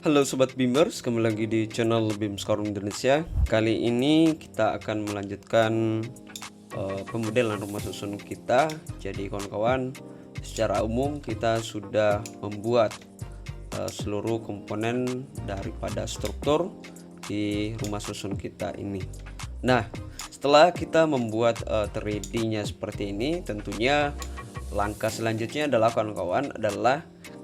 Halo Sobat Bimbers, kembali lagi di channel BIM Score Indonesia. Kali ini kita akan melanjutkan pemodelan rumah susun kita. Jadi kawan-kawan, secara umum kita sudah membuat seluruh komponen daripada struktur di rumah susun kita ini. Nah, setelah kita membuat 3D-nya seperti ini, tentunya langkah selanjutnya adalah kawan-kawan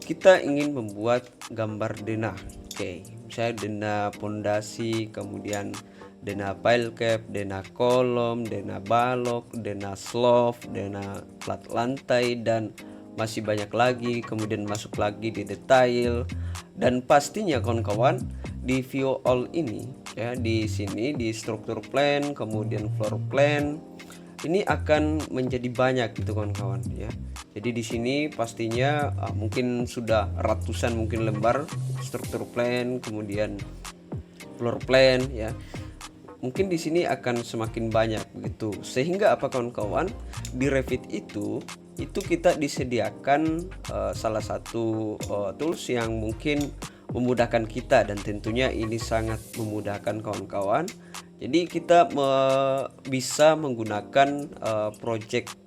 kita ingin membuat gambar denah. Oke, misalnya denah pondasi, kemudian denah pile cap, denah kolom, denah balok, denah slope, denah plat lantai, dan masih banyak lagi. Kemudian masuk lagi di detail, dan pastinya kawan-kawan di view all ini ya, di sini di struktur plan, kemudian floor plan, ini akan menjadi banyak gitu kawan-kawan ya. Jadi di sini pastinya mungkin sudah ratusan mungkin lembar struktur plan, kemudian floor plan ya. Mungkin di sini akan semakin banyak begitu. Sehingga apa kawan-kawan, di Revit itu kita disediakan salah satu tools yang mungkin memudahkan kita, dan tentunya ini sangat memudahkan kawan-kawan. Jadi kita bisa menggunakan project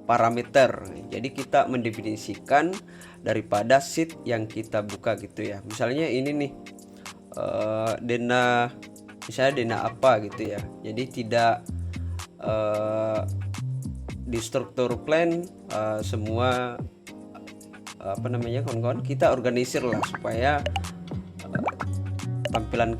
parameter. Jadi kita mendefinisikan daripada sheet yang kita buka gitu ya. Misalnya ini nih denah, misalnya denah apa gitu ya. Jadi tidak di struktur plan semua kawan-kawan kita organisir lah, supaya tampilan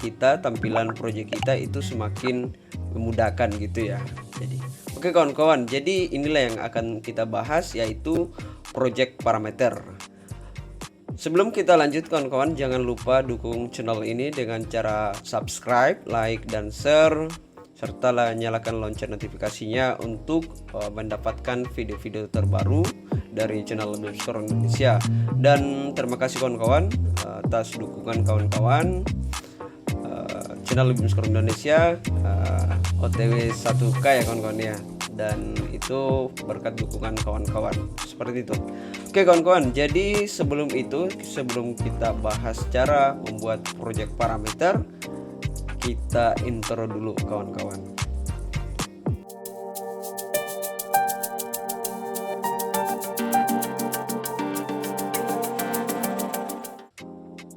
project kita itu semakin memudahkan gitu ya. Jadi oke kawan-kawan, jadi inilah yang akan kita bahas, yaitu project parameter. Sebelum kita lanjut kawan-kawan, jangan lupa dukung channel ini dengan cara subscribe, like, dan share, serta nyalakan lonceng notifikasinya untuk mendapatkan video-video terbaru dari channel BIM Score Indonesia. Dan terima kasih kawan-kawan atas dukungan kawan-kawan. Channel BIM Score Indonesia OTW 1K ya kawan-kawan ya, dan itu berkat dukungan kawan-kawan seperti itu. Oke kawan-kawan, jadi sebelum kita bahas cara membuat project parameter, kita intro dulu kawan-kawan.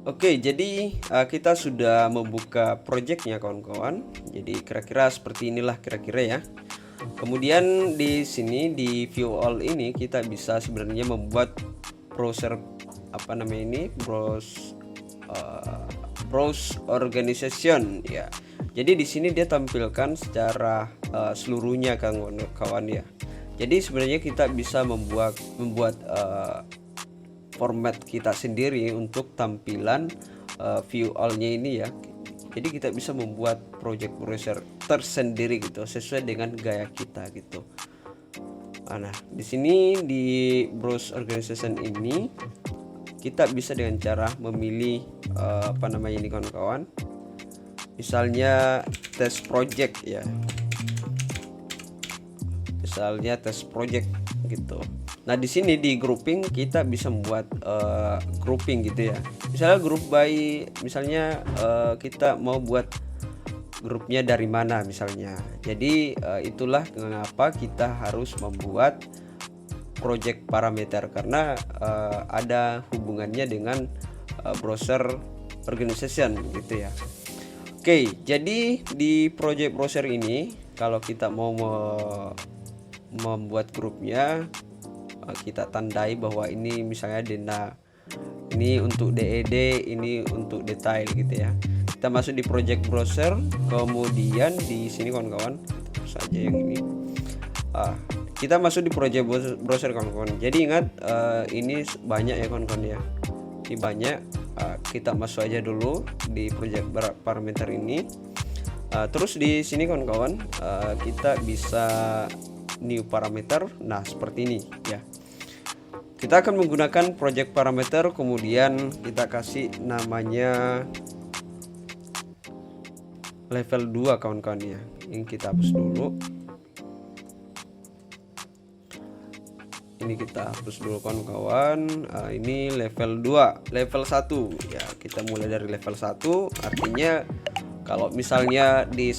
Oke, jadi kita sudah membuka projectnya kawan-kawan. Jadi kira-kira seperti inilah kira-kira ya. Kemudian di sini di view all ini kita bisa sebenarnya membuat browser browse organization ya. Jadi di sini dia tampilkan secara seluruhnya kawan-kawan ya. Jadi sebenarnya kita bisa membuat format kita sendiri untuk tampilan view all-nya ini ya. Jadi kita bisa membuat project browser tersendiri gitu, sesuai dengan gaya kita gitu. Nah, di sini di browse organization ini kita bisa dengan cara memilih ini kawan-kawan. Misalnya test project ya. Misalnya test project gitu. Nah, di sini di grouping kita bisa membuat grouping gitu ya. Misalnya group by, misalnya kita mau buat grupnya dari mana misalnya. Jadi itulah mengapa kita harus membuat project parameter, karena ada hubungannya dengan browser organization gitu ya. Oke, jadi di project browser ini kalau kita mau membuat grupnya, kita tandai bahwa ini misalnya denah, ini untuk DED, ini untuk detail gitu ya. Kita masuk di project browser, kemudian di sini kawan-kawan saja yang ini kita masuk di project browser kawan-kawan. Jadi ingat ini banyak ya kawan-kawan ya, ini banyak. Kita masuk aja dulu di project parameter ini. Terus di sini kawan-kawan kita bisa new parameter. Nah, seperti ini ya. Kita akan menggunakan project parameter, kemudian kita kasih namanya level 2 kawan-kawan ya. Ini kita hapus dulu. sini kita hapus dulu kawan-kawan. Ini level 2, level 1 ya. Kita mulai dari level 1, artinya kalau misalnya di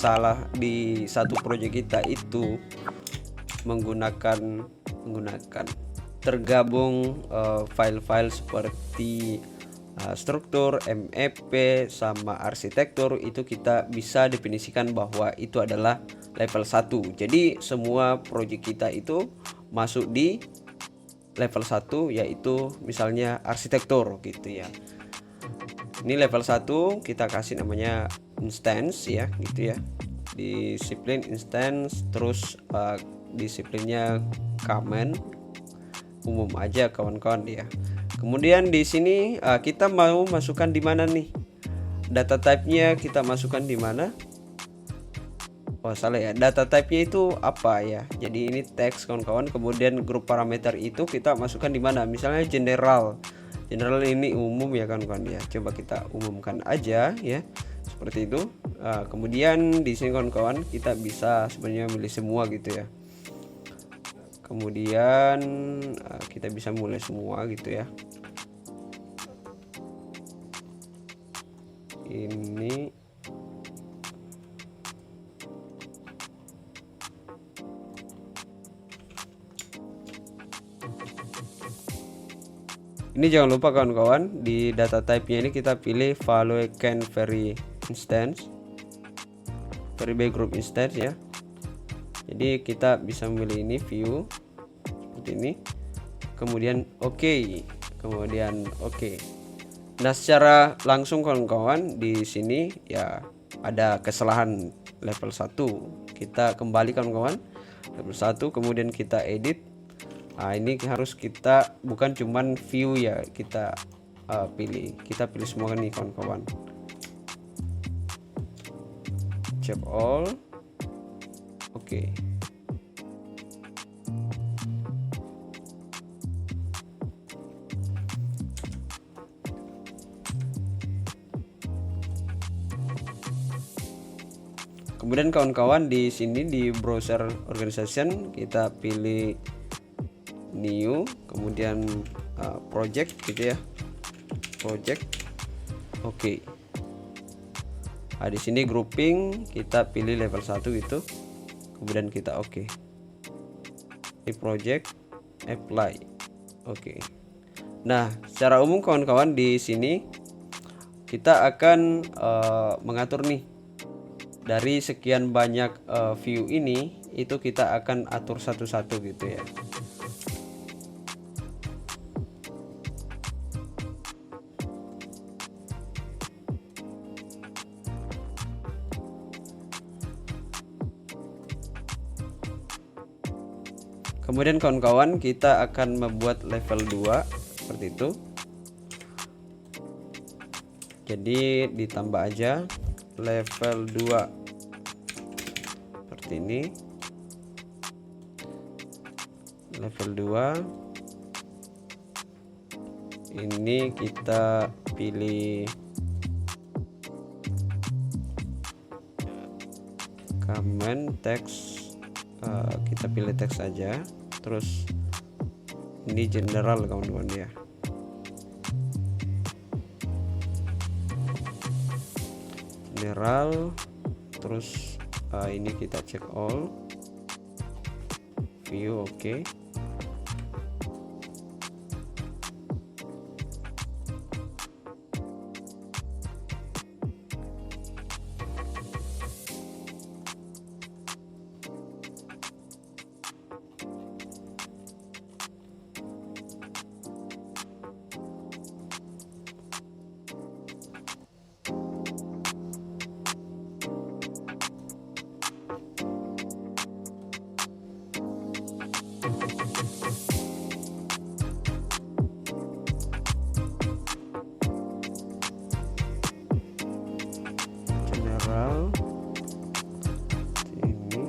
satu project kita itu menggunakan tergabung file-file seperti struktur, MEP sama arsitektur, itu kita bisa definisikan bahwa itu adalah level 1. Jadi semua project kita itu masuk di level 1, yaitu misalnya arsitektur gitu ya. Ini level 1 kita kasih namanya instance ya gitu ya. Disiplin instance, terus disiplinnya command umum aja kawan-kawan ya. Kemudian di sini kita mau masukkan di mana nih? Data type-nya kita masukkan di mana? Oh salah ya, data type-nya itu apa ya? Jadi ini teks kawan-kawan. Kemudian grup parameter itu kita masukkan di mana? Misalnya general. General ini umum ya kawan-kawan ya. Coba kita umumkan aja ya. Seperti itu. Kemudian di sini kawan-kawan kita bisa sebenarnya milih semua gitu ya. Kemudian kita bisa mulai semua gitu ya. Ini jangan lupa kawan-kawan, di data type-nya ini kita pilih value can vary instance, vary by group instance ya. Jadi kita bisa memilih ini view seperti ini, kemudian kemudian oke. Nah secara langsung kawan-kawan di sini ya ada kesalahan level 1. Kita kembali kawan-kawan level 1, kemudian kita edit. Ini harus kita bukan cuman view ya, kita pilih semua nih kawan-kawan. Check all. Oke. Kemudian kawan-kawan di sini di browser organization kita pilih new, kemudian project gitu ya, project. Oke. Di sini grouping kita pilih level 1 gitu, kemudian kita oke. Di project apply. Oke. Nah secara umum kawan-kawan di sini kita akan mengatur nih dari sekian banyak view ini, itu kita akan atur satu-satu gitu ya. Kemudian kawan-kawan kita akan membuat level 2 seperti itu. Jadi ditambah aja level 2 seperti ini. Level 2 ini kita pilih command text, kita pilih teks aja, terus ini general kawan-kawan ya. General, terus ini kita check all, view oke. General ini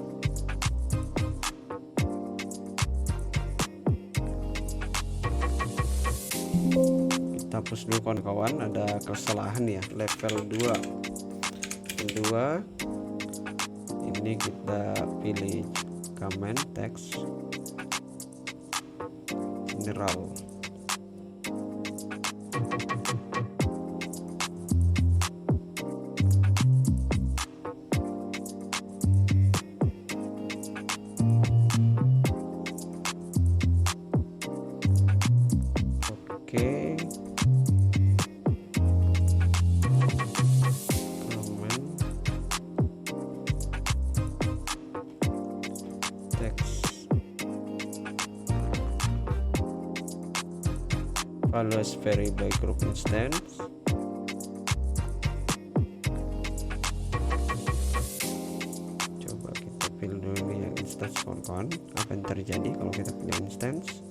kita hapus dulu kawan-kawan, ada kesalahan ya. Level 2 ini kita pilih command text, general. Oke, comment text values vary by group instance. Coba kita pilih dulu yang instance kawan-kawan, apa yang terjadi kalau kita pilih instance.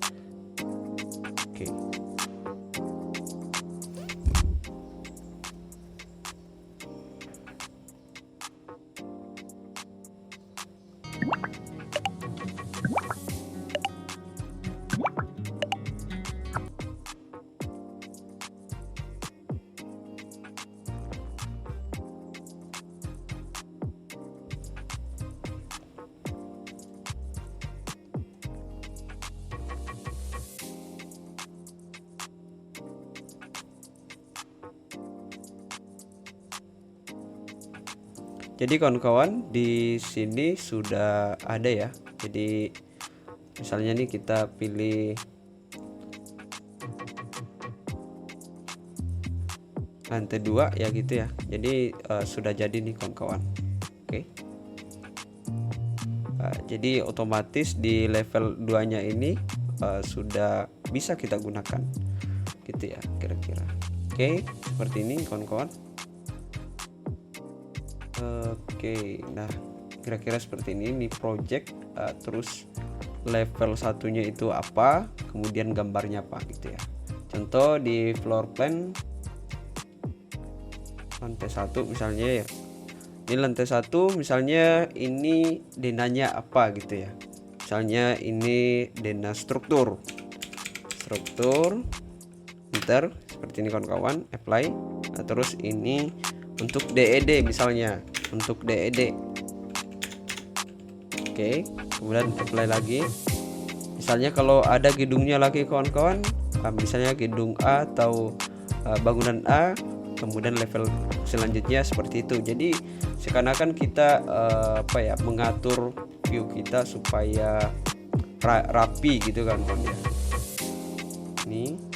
Oke. Jadi kawan-kawan, di sini sudah ada ya. Jadi misalnya nih kita pilih lantai 2 ya gitu ya. Jadi sudah jadi nih kawan-kawan. Oke. Jadi otomatis di level 2-nya ini sudah bisa kita gunakan gitu ya kira-kira. Oke, seperti ini kawan-kawan. Oke, nah kira-kira seperti ini project, terus level satunya itu apa, kemudian gambarnya apa gitu ya. Contoh di floor plan lantai 1 misalnya ya, ini lantai 1 misalnya ini denanya apa gitu ya, misalnya ini dena struktur, enter seperti ini kawan-kawan, apply. Nah, terus ini untuk DED misalnya, untuk DED. Oke, kemudian apply lagi. Misalnya kalau ada gedungnya lagi kawan-kawan, misalnya gedung A atau bangunan A, kemudian level selanjutnya seperti itu. Jadi seakan-akan kita mengatur view kita supaya rapi gitu kan kawan ya. Ini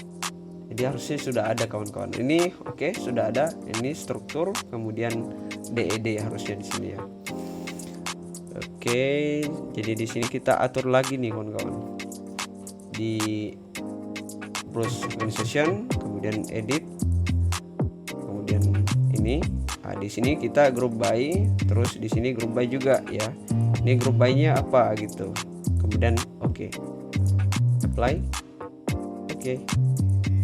jadi harusnya sudah ada kawan-kawan. Ini oke, sudah ada. Ini struktur, kemudian DED harusnya di sini ya. Oke, jadi di sini kita atur lagi nih kawan-kawan. Di browse organization, kemudian edit, kemudian ini. Nah, di sini kita group by, terus di sini group by juga ya. Ini group by-nya apa gitu. Kemudian oke. Apply. Oke.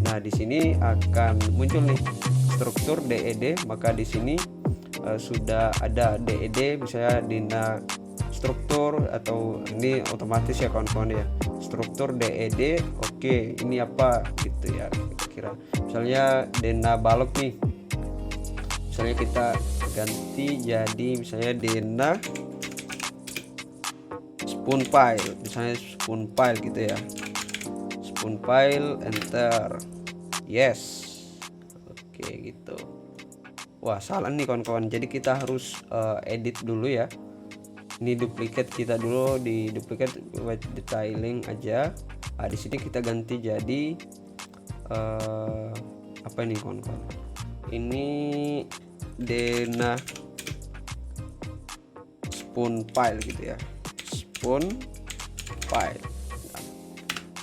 Nah, di sini akan muncul nih struktur DED, maka di sini sudah ada DED misalnya dina struktur, atau ini otomatis ya kawan-kawan ya. Struktur DED, oke, ini apa gitu ya kira-kira. Misalnya dena balok nih. Misalnya kita ganti jadi misalnya dena spoon file, misalnya spoon file gitu ya. Spoon file, enter. Yes. Oke gitu. Wah, salah nih kawan-kawan. Jadi kita harus edit dulu ya. Ini duplicate kita dulu, di duplicate white detailing aja. Di sini kita ganti jadi apa ini kawan-kawan? Ini dena spoon file gitu ya. Spoon file.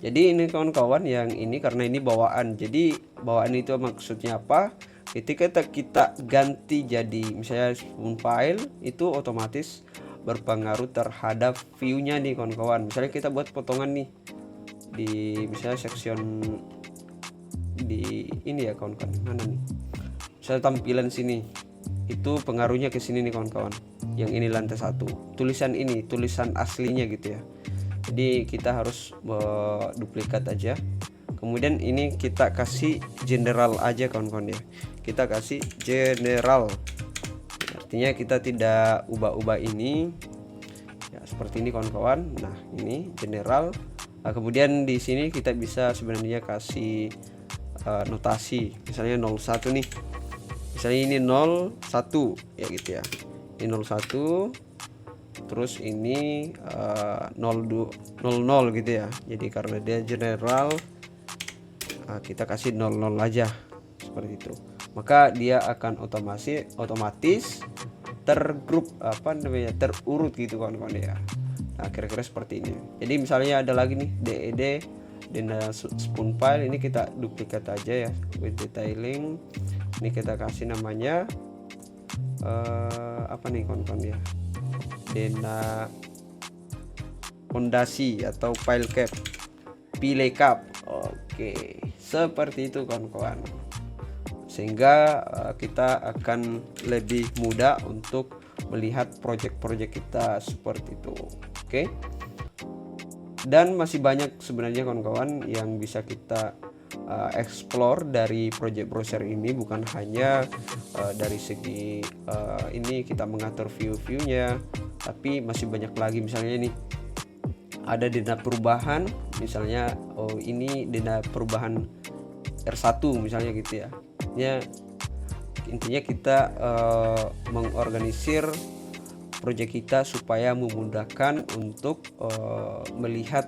Jadi ini kawan-kawan yang ini karena ini bawaan. Jadi bawaan itu maksudnya apa? Ketika kita ganti jadi misalnya spoon file, itu otomatis berpengaruh terhadap view-nya nih kawan-kawan. Misalnya kita buat potongan nih di misalnya section di ini ya kawan-kawan. Mana nih? Misalnya tampilan sini. Itu pengaruhnya ke sini nih kawan-kawan. Yang ini lantai 1. Tulisan ini, tulisan aslinya gitu ya. Jadi kita harus duplikat aja. Kemudian ini kita kasih general aja kawan-kawan ya. Kita kasih general. Artinya kita tidak ubah-ubah ini. Ya seperti ini kawan-kawan. Nah, ini general. Nah, kemudian di sini kita bisa sebenarnya kasih notasi, misalnya 01 nih, misalnya ini 01 ya gitu ya, ini 01, terus ini 00 gitu ya. Jadi karena dia general, kita kasih 00 aja seperti itu, maka dia akan otomatis tergrup terurut gitu kawan-kawan ya. Nah, kira-kira seperti ini. Jadi misalnya ada lagi nih DED denda spoon file, ini kita duplikat aja ya with detailing. Ini kita kasih namanya apa nih kawan-kawan ya, denda fondasi atau file cap pilekap. Oke, seperti itu kawan-kawan, sehingga kita akan lebih mudah untuk melihat project-project kita seperti itu. Oke, dan masih banyak sebenarnya kawan-kawan yang bisa kita explore dari project browser ini, bukan hanya dari segi ini kita mengatur view-nya, tapi masih banyak lagi. Misalnya ini ada denda perubahan, misalnya ini denda perubahan R1 misalnya gitu ya. Intinya kita mengorganisir project kita supaya memudahkan untuk melihat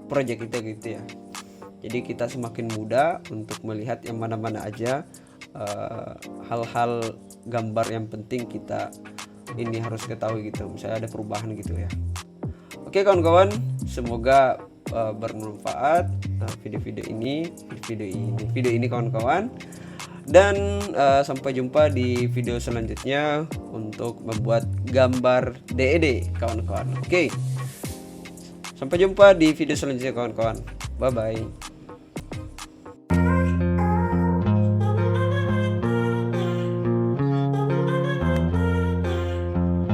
project kita gitu ya. Jadi kita semakin mudah untuk melihat yang mana-mana aja hal-hal gambar yang penting kita ini harus ketahui gitu, misalnya ada perubahan gitu ya. Oke kawan-kawan, semoga bermanfaat video ini kawan-kawan, dan sampai jumpa di video selanjutnya untuk membuat gambar DED kawan-kawan. Oke, sampai jumpa di video selanjutnya kawan-kawan, bye bye.